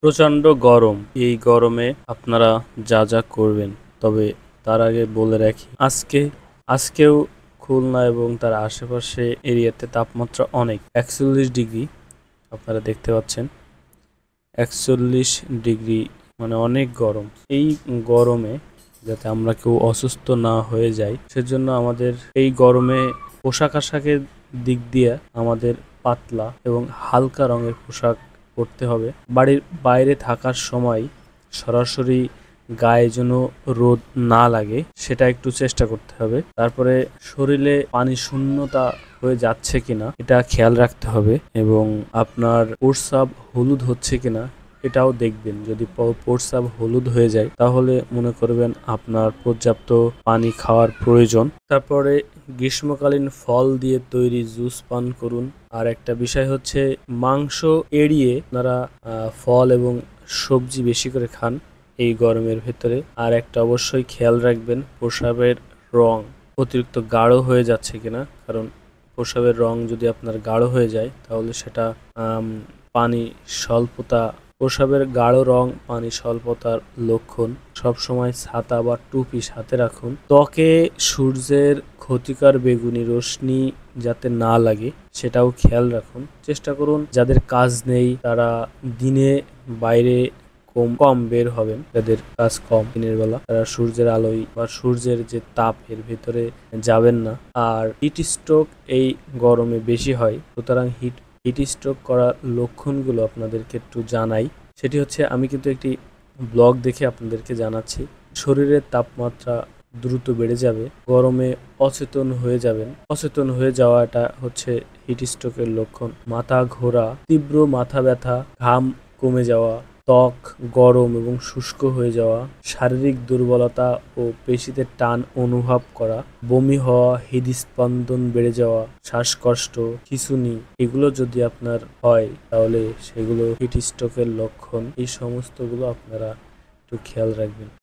প্রচণ্ড গরম। এই গরমে আপনারা যা যা করবেন, তবে তার আগে বলে রাখি আজকেও খুলনা এবং তার আশেপাশে এরিয়াতে তাপমাত্রা অনেক 41 ডিগ্রি। আপনারা দেখতে পাচ্ছেন 41 ডিগ্রি, মানে অনেক গরম। এই গরমে যাতে আমরা কেউ অসুস্থ না হয়ে যাই, সেজন্য আমাদের এই গরমে পোশাক আশাকের দিক দিয়ে আমাদের পাতলা এবং হালকা রঙের পোশাক পরতে হবে। বাড়ির বাইরে থাকার সময় সরাসরি গায়ে যেন রোদ না লাগে, সেটা একটু চেষ্টা করতে হবে। তারপরে শরীরে পানি শূন্যতা হয়ে যাচ্ছে কিনা এটা খেয়াল রাখতে হবে, এবং আপনার প্রস্রাব হলুদ হচ্ছে কিনা এটাও দেখবেন। যদি প্রস্রাব হলুদ হয়ে যায় তাহলে মনে করবেন আপনার পর্যাপ্ত পানি খাওয়ার প্রয়োজন। তারপরে গ্রীষ্মকালীন ফল দিয়ে তৈরি জুস পান করুন। আর একটা বিষয় হচ্ছে মাংস এড়িয়ে আপনারা ফল এবং সবজি বেশি করে খান এই গরমের ভেতরে। আর একটা অবশ্যই খেয়াল রাখবেন প্রস্রাবের রং অতিরিক্ত গাঢ় হয়ে যাচ্ছে কিনা, কারণ প্রস্রাবের রং যদি আপনার গাঢ় হয়ে যায় তাহলে সেটা পানি স্বল্পতা, প্রস্রাবের গাঢ় রং পানি স্বল্পতার লক্ষণ। সবসময় ছাতা বা টুপি সাথে রাখুন। ত্বকে সূর্যের ক্ষতিকর বেগুনি রশ্মি যাতে না লাগে সেটাও খেয়াল রাখুন। চেষ্টা করুন যাদের কাজ নেই তারা দিনে বাইরে কম বের হবেন। যাদের কাজ কম দিনের বেলা তারা সূর্যের আলোয় বা সূর্যের যে তাপ এর ভিতরে যাবেন না। আর হিট স্ট্রোক এই গরমে বেশি হয়, সুতরাং হিট স্ট্রোক করার লক্ষণগুলো আপনাদেরকে একটু জানাই। সেটি হচ্ছে, আমি কিন্তু একটি ব্লগ দেখে আপনাদেরকে জানাচ্ছি। শরীরের তাপমাত্রা দ্রুত বেড়ে যাবে, গরমে অচেতন হয়ে যাবেন। অচেতন হয়ে যাওয়াটা হচ্ছে হিট স্ট্রোকের লক্ষণ। মাথা ঘোরা, তীব্র মাথা ব্যথা, ঘাম কমে যাওয়া, ত্বক গরম এবং শুষ্ক হয়ে যাওয়া, শারীরিক দুর্বলতা ও পেশিতে টান অনুভব করা, বমি হওয়া, হৃদস্পন্দন বেড়ে যাওয়া, শ্বাসকষ্ট, খিঁচুনি, এগুলো যদি আপনার হয় তাহলে সেগুলো হিট স্ট্রোকের লক্ষণ। এই সমস্তগুলো আপনারা একটু খেয়াল রাখবেন।